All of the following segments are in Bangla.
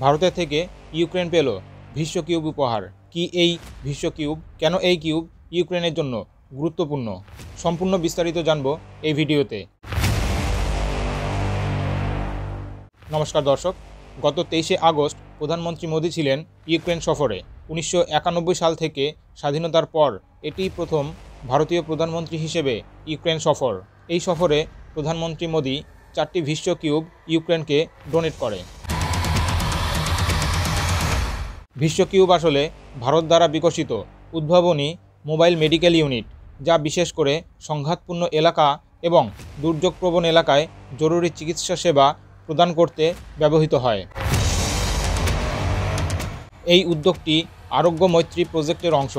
ভারতের থেকে ইউক্রেন পেল ভিস্য কিউব উপহার। কি এই ভিস্য কিউব, কেন এই কিউব ইউক্রেনের জন্য গুরুত্বপূর্ণ, সম্পূর্ণ বিস্তারিত জানব এই ভিডিওতে। নমস্কার দর্শক, গত 23শে আগস্ট প্রধানমন্ত্রী মোদি ছিলেন ইউক্রেন সফরে। 1991 সাল থেকে স্বাধীনতার পর এটিই প্রথম ভারতীয় প্রধানমন্ত্রী হিসেবে ইউক্রেন সফর। এই সফরে প্রধানমন্ত্রী মোদি 4টি ভিস্য কিউব ইউক্রেনকে ডোনেট করে। ভিস্য কিউব আসলে ভারত দ্বারা বিকশিত উদ্ভাবনী মোবাইল মেডিকেল ইউনিট, যা বিশেষ করে সংঘাতপূর্ণ এলাকা এবং দুর্যোগপ্রবণ এলাকায় জরুরি চিকিৎসা সেবা প্রদান করতে ব্যবহৃত হয়। এই উদ্যোগটি আরোগ্য মৈত্রী প্রজেক্টের অংশ,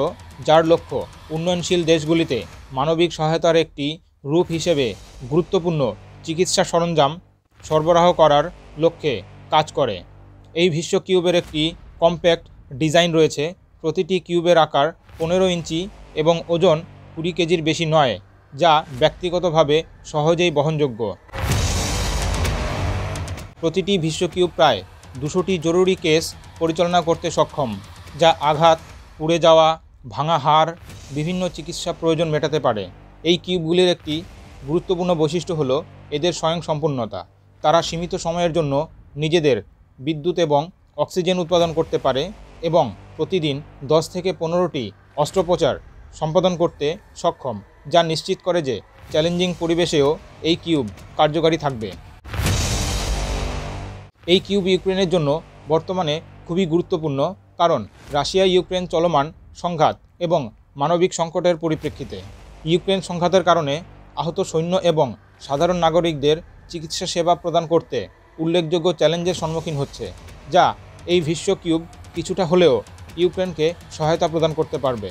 যার লক্ষ্য উন্নয়নশীল দেশগুলিতে মানবিক সহায়তার একটি রূপ হিসেবে গুরুত্বপূর্ণ চিকিৎসা সরঞ্জাম সরবরাহ করার লক্ষ্যে কাজ করে। এই ভিস্য কিউবের একটি কম্প্যাক্ট ডিজাইন রয়েছে। প্রতিটি কিউবের আকার 15 ইঞ্চি এবং ওজন 20 কেজির বেশি নয়, যা ব্যক্তিগতভাবে সহজেই বহনযোগ্য। প্রতিটি ভিস্য কিউব প্রায় 200টি জরুরি কেস পরিচালনা করতে সক্ষম, যা আঘাত, পুড়ে যাওয়া, ভাঙা হাড়, বিভিন্ন চিকিৎসা প্রয়োজন মেটাতে পারে। এই কিউবগুলির একটি গুরুত্বপূর্ণ বৈশিষ্ট্য হলো এদের স্বয়ংসম্পূর্ণতা। তারা সীমিত সময়ের জন্য নিজেদের বিদ্যুৎ এবং অক্সিজেন উৎপাদন করতে পারে এবং প্রতিদিন 10 থেকে 15টি অস্ত্রোপচার সম্পাদন করতে সক্ষম, যা নিশ্চিত করে যে চ্যালেঞ্জিং পরিবেশেও এই কিউব কার্যকারী থাকবে। এই কিউব ইউক্রেনের জন্য বর্তমানে খুবই গুরুত্বপূর্ণ, কারণ রাশিয়া ইউক্রেন চলমান সংঘাত এবং মানবিক সংকটের পরিপ্রেক্ষিতে ইউক্রেন সংঘাতের কারণে আহত সৈন্য এবং সাধারণ নাগরিকদের চিকিৎসা সেবা প্রদান করতে উল্লেখযোগ্য চ্যালেঞ্জের সম্মুখীন হচ্ছে, যা এই ভিস্য কিউব কিছুটা হলেও ইউক্রেনকে সহায়তা প্রদান করতে পারবে।